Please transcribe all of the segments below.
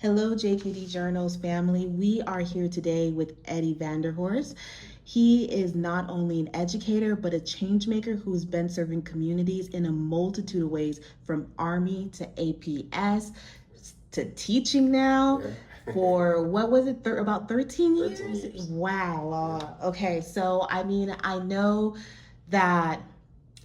Hello, JKDJournals family. We are here today with Eddie Vanderhorst. He is not only an educator, but a change maker who's been serving communities in a multitude of ways, from Army to APS to teaching now. Yeah. For what was it, about 13 years? 13 years. Wow. Okay, so I know that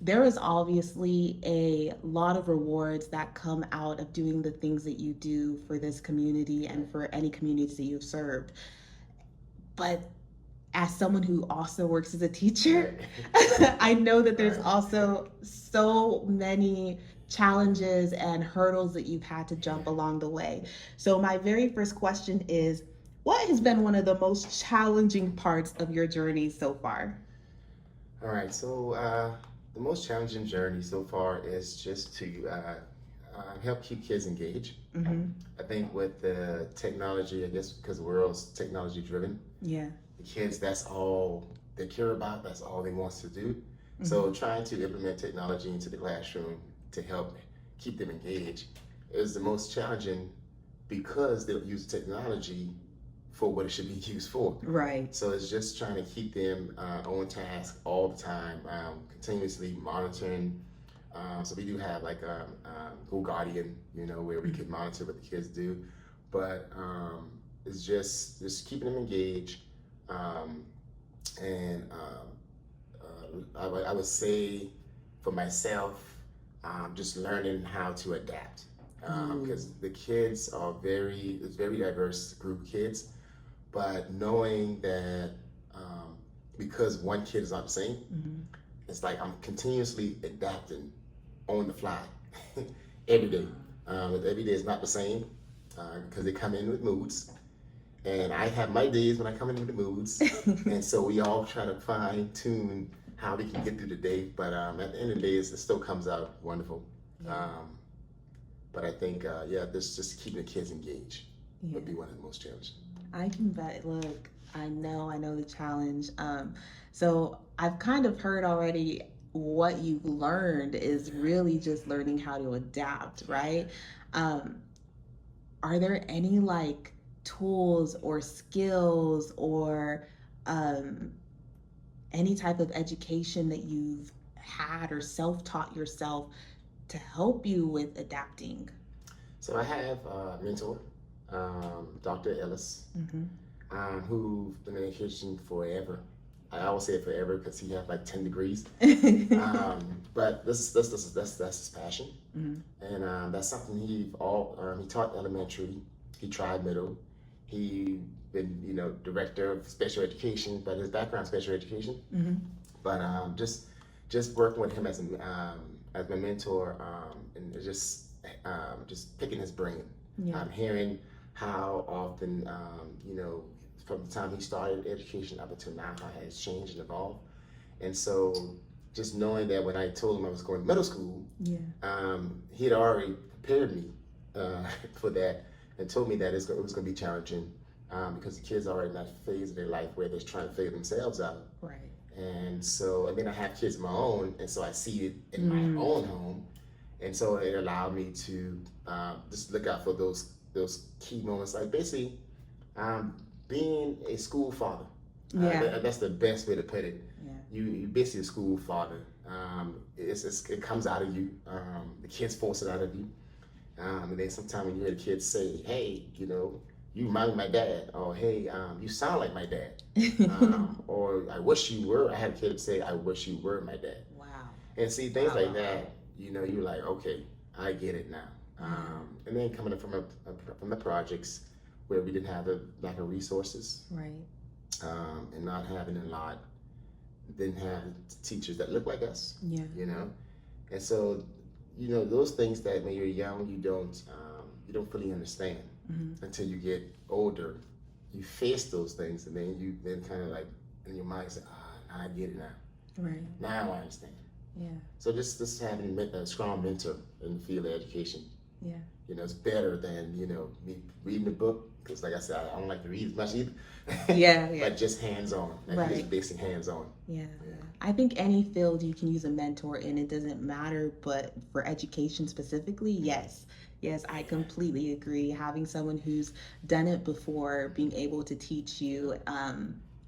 there is obviously a lot of rewards that come out of doing the things that you do for this community and for any communities that you've served. But as someone who also works as a teacher, I know that there's also so many challenges and hurdles that you've had to jump along the way. So my very first question is, what has been one of the most challenging parts of your journey so far? All right, so the most challenging journey so far is just to help keep kids engaged. Mm-hmm. I think with the technology, I guess because the world's technology driven, Yeah. the kids, that's all they care about, that's all they want to do. Mm-hmm. So trying to implement technology into the classroom to help keep them engaged is the most challenging because they'll use technology for what it should be used for. Right. So it's just trying to keep them on task all the time, continuously monitoring. So we do have like a Go Guardian, where we can monitor what the kids do, but it's just keeping them engaged. And I would say for myself, just learning how to adapt. Because the kids are it's very diverse group of kids, but knowing that because one kid is not the same, it's like I'm continuously adapting on the fly every day. Every day is not the same because they come in with moods, and I have my days when I come in with the moods, and so we all try to fine tune how we can get through the day. But at the end of the day, it still comes out wonderful. But I think, this just keeping the kids engaged would be one of the most challenging. I can bet. Look, I know the challenge. So I've kind of heard already what you've learned is really just learning how to adapt, right? Are there any like tools or skills or any type of education that you've had or self-taught yourself to help you with adapting? So I have a mentor, Dr. Ellis, who's been in education forever. I always say forever because he has like 10 degrees. But that's his passion, and that's something he taught elementary, he tried middle, he been director of special education, but his background is special education. But just working with him as my mentor, and just picking his brain. Hearing how often, from the time he started education up until now, how it has changed and evolved. And so just knowing that when I told him I was going to middle school, he had already prepared me for that and told me that it was going to be challenging because the kids are in that phase of their life where they're trying to figure themselves out. Right. And then I have kids of my own, and so I see it in my own home. And so it allowed me to just look out for those key moments, like basically being a school father. That's the best way to put it. You basically a school father. It comes out of you. The kids force it out of you. And then sometimes when you hear the kids say, "Hey, you remind me of my dad," or "Hey, you sound like my dad," or "I wish you were." I had a kid say, "I wish you were my dad." Wow. And see things like that. You're like, okay, I get it now. And then coming from the projects where we didn't have the lack of resources, right, and not having a lot, didn't have teachers that look like us, and so those things that when you're young you don't fully understand until you get older. You face those things, and then you kind of like in your mind say, now I get it now. Right. Now I understand. Yeah. So just having a strong mentor in the field of education, it's better than me reading the book, because like I said, I don't like to read as much either. Yeah, yeah. But just hands on, like just basic hands on. Yeah. I think any field you can use a mentor in, it doesn't matter, but for education specifically, yes. Yes, I completely agree. Having someone who's done it before, being able to teach you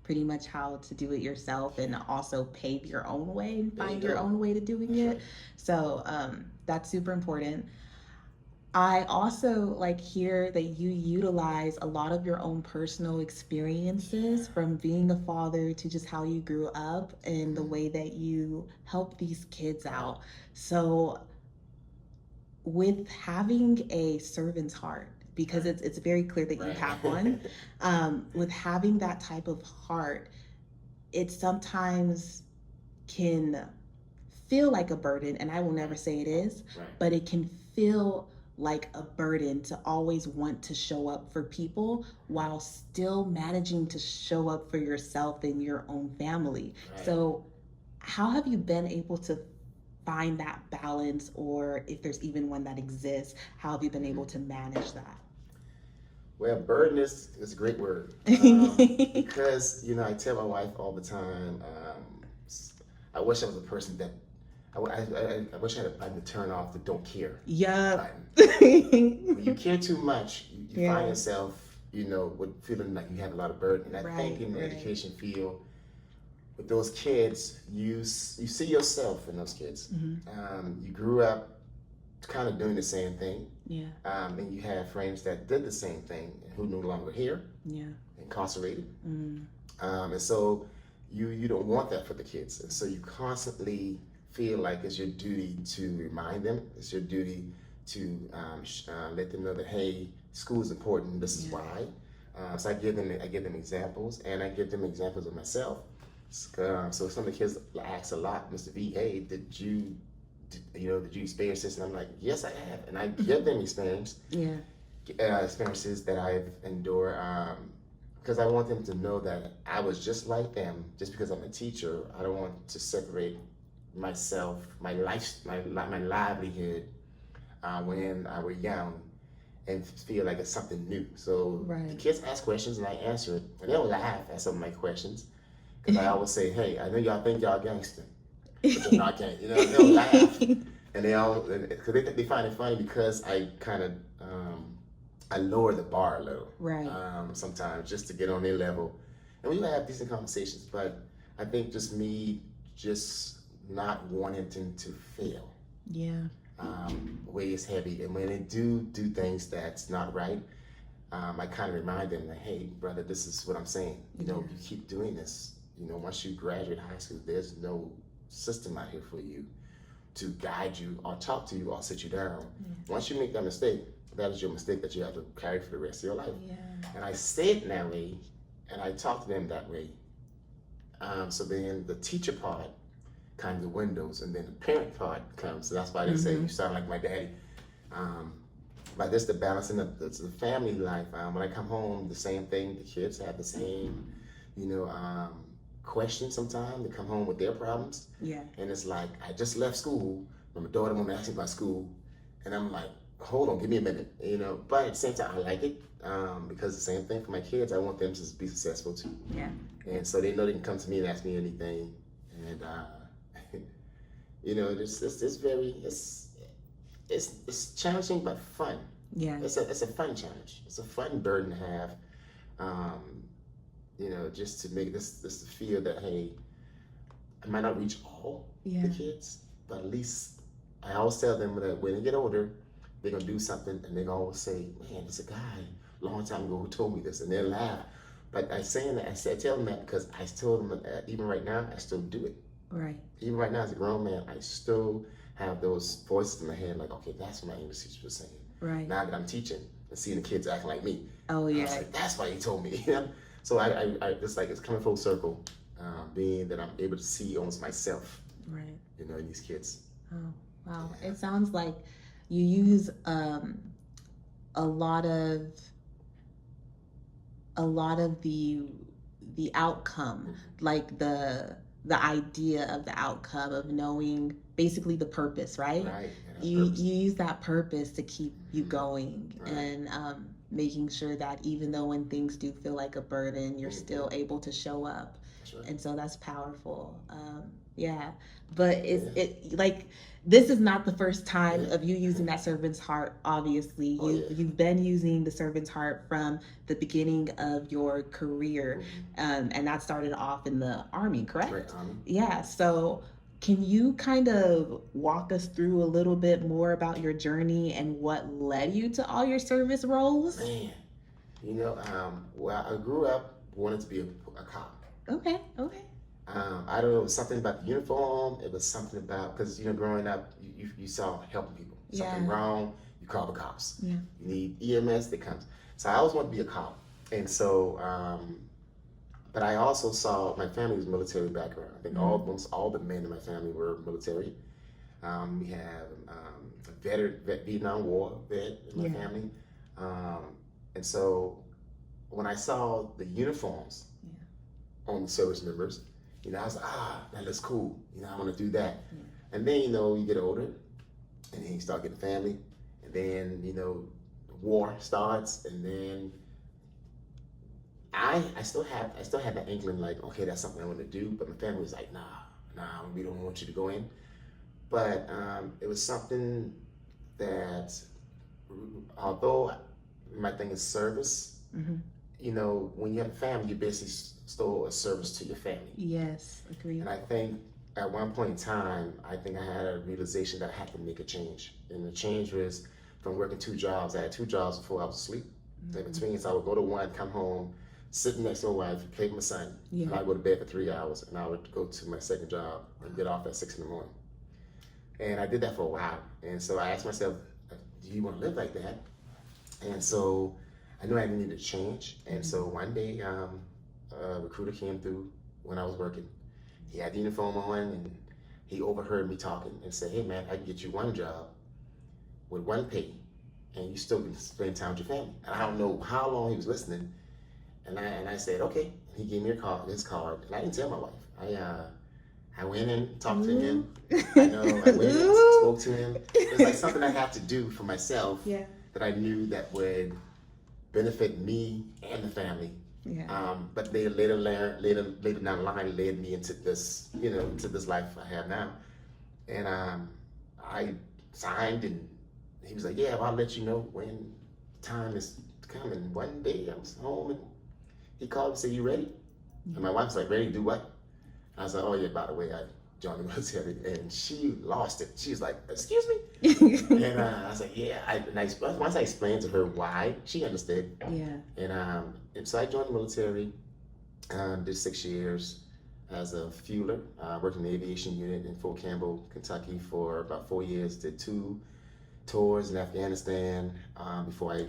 pretty much how to do it yourself, and also pave your own way and find your own way to doing it. Right. So that's super important. I also like hear that you utilize a lot of your own personal experiences from being a father to just how you grew up and the way that you help these kids out. So, with having a servant's heart, because it's very clear that you have one, with having that type of heart, it sometimes can feel like a burden, and I will never say it is, but it can feel like a burden to always want to show up for people while still managing to show up for yourself and your own family. So how have you been able to find that balance, or if there's even one that exists, how have you been able to manage that? Well, burden is a great word, because I tell my wife all the time, I wish I was a person that I wish I had a button to turn off the don't care button. When you care too much, you find yourself, with feeling like you have a lot of burden. And I think in the education field, with those kids, you see yourself in those kids. You grew up kind of doing the same thing. And you have friends that did the same thing who no longer here, incarcerated. And so you don't want that for the kids. And so you constantly feel like it's your duty to remind them. It's your duty to let them know that, hey, school is important. This is why. So I give them examples, and I give them examples of myself. So some of the kids ask a lot, Mr. V, hey, did you experience this? And I'm like, yes, I have, and I give them experiences that I've endured. Because I want them to know that I was just like them. Just because I'm a teacher, I don't want to separate myself, my life, my livelihood when I was young, and feel like it's something new. So the kids ask questions and I answer it, and they'll laugh at some of my questions, because I always say, hey, I know y'all think y'all gangster, but you're not gangster. They'll laugh, and because they find it funny, because I kind of I lower the bar a little, sometimes, just to get on their level, and we have decent conversations. But I think just me not wanting them to fail. Weighs heavy, and when they do things that's not right, I kind of remind them that, hey, brother, this is what I'm saying. You keep doing this. Once you graduate high school, there's no system out here for you to guide you or talk to you or sit you down. Once you make that mistake, that is your mistake that you have to carry for the rest of your life. And I say it that way, and I talk to them that way. So then the teacher part kind of the windows, and then the parent part comes. So that's why they say you sound like my daddy. But this the balancing of the family life. When I come home, the same thing. The kids have the same, questions sometimes. They come home with their problems. And it's like, I just left school, but my daughter won't ask me about school, and I'm like, hold on, give me a minute, But at the same time, I like it, because the same thing for my kids. I want them to be successful too. And so they know they can come to me and ask me anything, and it's challenging but fun. It's a fun challenge. It's a fun burden to have. Just to make this to feel that, hey, I might not reach all the kids, but at least I always tell them that when they get older, they're gonna do something, and they're gonna always say, man, there's a guy a long time ago who told me this, and they'll laugh. But I tell them that because I told them that even right now, I still do it. Even right now, as a grown man, I still have those voices in my head, like, okay, that's what my English teacher was saying. Now that I'm teaching and seeing the kids acting like me, I was like, that's why he told me. So I it's like it's coming full circle, being that I'm able to see almost myself, in these kids. Oh, wow! It sounds like you use a lot of the outcome, like the the idea of the outcome of knowing basically the purpose, right? Right. You use that purpose to keep you going, Right. and making sure that even though when things do feel like a burden, you're still able to show up. Right. And so that's powerful. Yeah, but it like this is not the first time of you using that servant's heart. Obviously, you've been using the servant's heart from the beginning of your career, and that started off in the Army, correct? Correct, Army. Yeah. So can you kind of walk us through a little bit more about your journey and what led you to all your service roles? Man, you know, well, I grew up wanting to be a cop. Okay. I don't know, it was something about the uniform. It was something about, because, you know, growing up, you saw helping people. Something wrong, you call the cops. Yeah. You need EMS, they come. So I always wanted to be a cop. And so, but I also saw my family was military background. I think almost all the men in my family were military. We have a Vietnam War vet in my family. And so when I saw the uniforms on the service members, you know, I was like, that looks cool. You know, I want to do that. And then, you know, you get older, and then you start getting family, and then, you know, war starts, and then I still had that inkling, like, okay, that's something I want to do, but my family was like, nah, we don't want you to go in. But it was something that, although my thing is service, you know, when you have a family, you basically stole a service to your family. Yes, agreed. And I think at one point in time, I think I had a realization that I had to make a change. And the change was from working 2 jobs. I had 2 jobs before I was asleep. In between, so I would go to one, come home, sit next to my wife, play with my son, and I'd go to bed for 3 hours, and I would go to my second job and get off at 6 in the morning. And I did that for a while. And so I asked myself, do you want to live like that? And so I knew I needed to change. And so one day, a recruiter came through when I was working. He had the uniform on, and he overheard me talking and said, hey man, I can get you one job with one pay, and you still can spend time with your family. And I don't know how long he was listening. And I said, okay. He gave me his card, and I didn't tell my wife. I went and talked to him. I went and spoke to him. It was like something I had to do for myself that I knew that would benefit me and the family. But they later down the line led me into this, you know, into this life I have now. And I signed, and he was like, yeah, well, I'll let you know when time is coming. One day I was home, and he called and said, you ready? And my wife was like, ready to do what? I was like, oh yeah, by the way, I joined the military. And she lost it. She was like, excuse me? And I was like, yeah. Once I explained to her why, she understood. And so I joined the military, did 6 years as a fueler. Worked in the aviation unit in Fort Campbell, Kentucky for about 4 years. Did 2 tours in Afghanistan before I,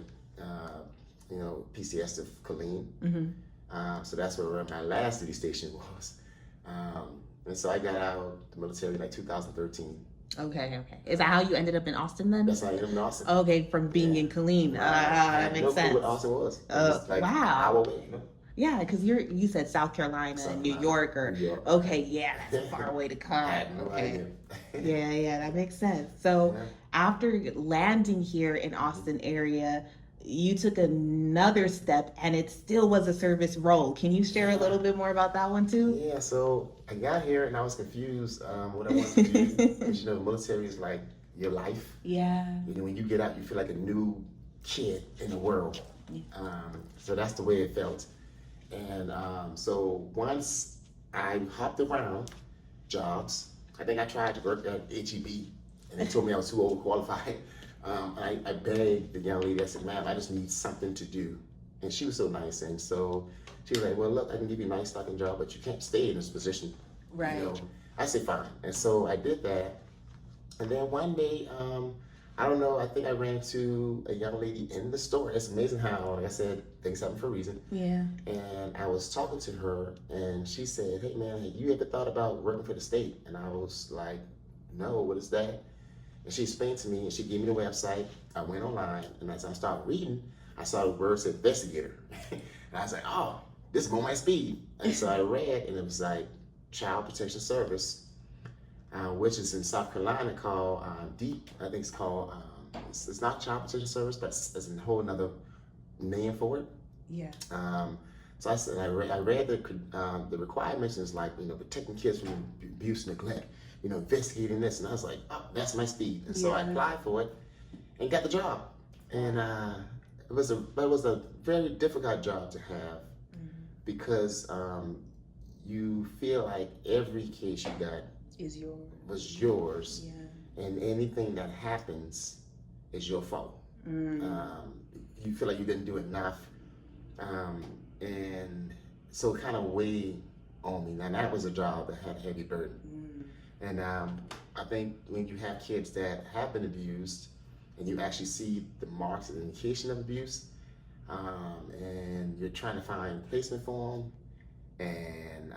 PCS to Colleen. So that's where my last duty station was. And so I got out of the military in like 2013. Okay. Is that how you ended up in Austin then? That's how I ended up in Austin. Okay, from being in Killeen. That makes sense. What Austin was. Like wow. An hour away, you know? Yeah, because you said South Carolina, New York, or New York. Okay, yeah, that's a far away to come. I had no idea. Yeah, that makes sense. So after landing here in Austin area, you took another step, and it still was a service role. Can you share a little bit more about that one too? Yeah, so I got here and I was confused what I wanted to do. Because you know, the military is like your life. Yeah. You know, when you get out, you feel like a new kid in the world. So that's the way it felt. And so once I hopped around jobs, I think I tried to work at HEB, and they told me I was too overqualified. I begged the young lady, I said, ma'am, I just need something to do. And she was so nice. And so she was like, well, look, I can give you a nice stocking job, but you can't stay in this position. Right. You know? I said, fine. And so I did that. And then one day, I don't know, I think I ran into a young lady in the store. It's amazing how, like I said, things happen for a reason. Yeah. And I was talking to her, and she said, hey, man, have you ever thought about working for the state? And I was like, no, what is that? And she explained to me, and she gave me the website. I went online, and as I started reading, I saw the word said investigator. And I was like, oh, this is more my speed. And so I read, and it was like, Child Protection Service, which is in South Carolina called DEEP. I think it's called, it's not Child Protection Service, but it's a whole another name for it. Yeah. So I said, I read the requirements is like, protecting kids from abuse, neglect, investigating this. And I was like, oh, that's my speed. And so I applied for it and got the job. And it was a very difficult job to have because you feel like every case you got was yours, and anything that happens is your fault. You feel like you didn't do enough, and so it kind of weighed on me. Now that was a job that had a heavy burden, and I think when you have kids that have been abused, and you actually see the marks and indication of abuse, and you're trying to find placement for them, and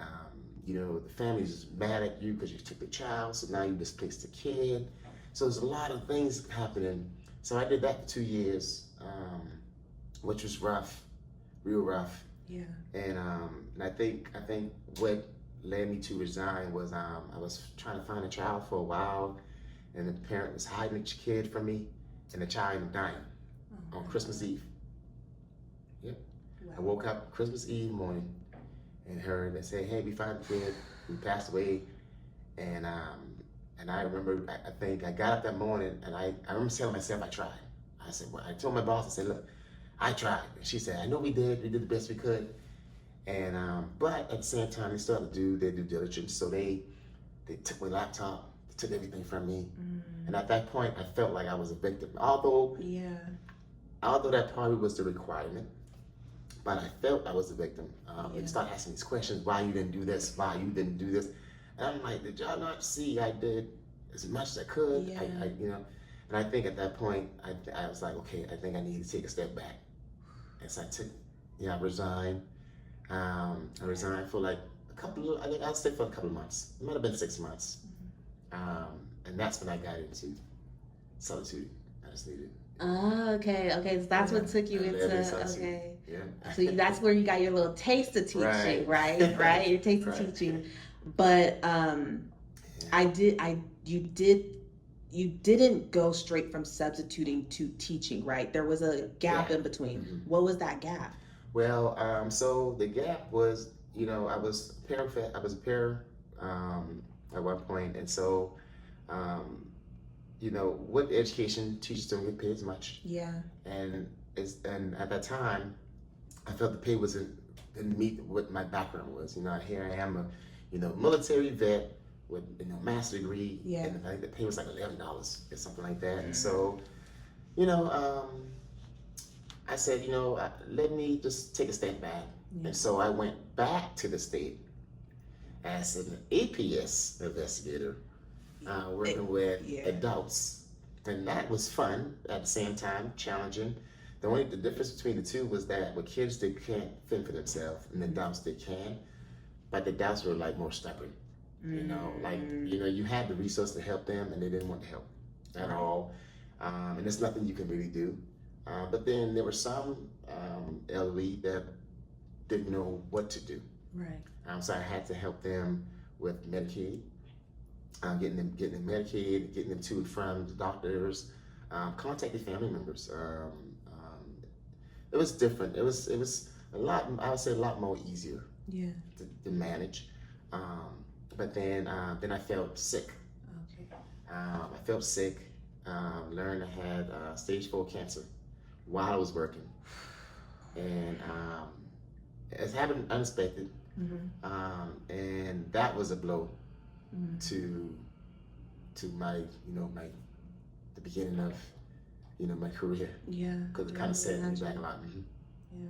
the family's mad at you because you took the child, so now you displaced the kid. So there's a lot of things happening. So I did that for 2 years, which was rough, real rough. Yeah. And I think what led me to resign was I was trying to find a child for a while, and the parent was hiding the kid from me, and the child ended up dying on Christmas Eve. Yep. Wow. I woke up Christmas Eve morning and heard they say, "Hey, we found the kid who passed away," and I remember, I think I got up that morning and I remember telling myself I tried. I said, well, I told my boss, I said, look, I tried. And she said, I know we did the best we could. And but at the same time, they started to do their due diligence. So they took my laptop, they took everything from me. And at that point, I felt like I was a victim. Although that probably was the requirement, but I felt I was a victim. They started asking these questions: why you didn't do this? Why you didn't do this? And I'm like, did y'all not see I did as much as I could? And I think at that point, I was like, okay, I think I need to take a step back. And so I resigned. I resigned for like I'll stay for a couple of months. It might have been 6 months. And that's when I got into solitude. I just needed. Oh, okay. So that's what took you into, okay. Yeah. So that's where you got your little taste of teaching, right? Your taste of teaching. But you didn't go straight from substituting to teaching, right? There was a gap in between. What was that gap? Well, so the gap was, I was a pair at one point, and so with education, teachers don't get paid as much. Yeah. And at that time, I felt the pay didn't meet what my background was. Here I am, a military vet with master's degree. Yeah. And I think the pay was like $11 or something like that. And so, I said, let me just take a step back. Yeah. And so I went back to the state as an APS investigator, working with adults. And that was fun at the same time, challenging. The difference between the two was that with kids, they can't fend for themselves, and adults, they can. But the adults were like more stubborn. You had the resource to help them, and they didn't want to help at all. And there's nothing you can really do. But then there were some elderly that didn't know what to do. Right. So I had to help them with Medicaid, getting them Medicaid, getting them to and from the doctors, contacting family members. It was different. It was a lot. I would say a lot more easier. Yeah. To manage. But then I felt sick. Okay. I felt sick. Learned I had stage 4 cancer while I was working, and it happened unexpected, and that was a blow to my the beginning of my career. Yeah, because it kind of set me back a lot. Yeah.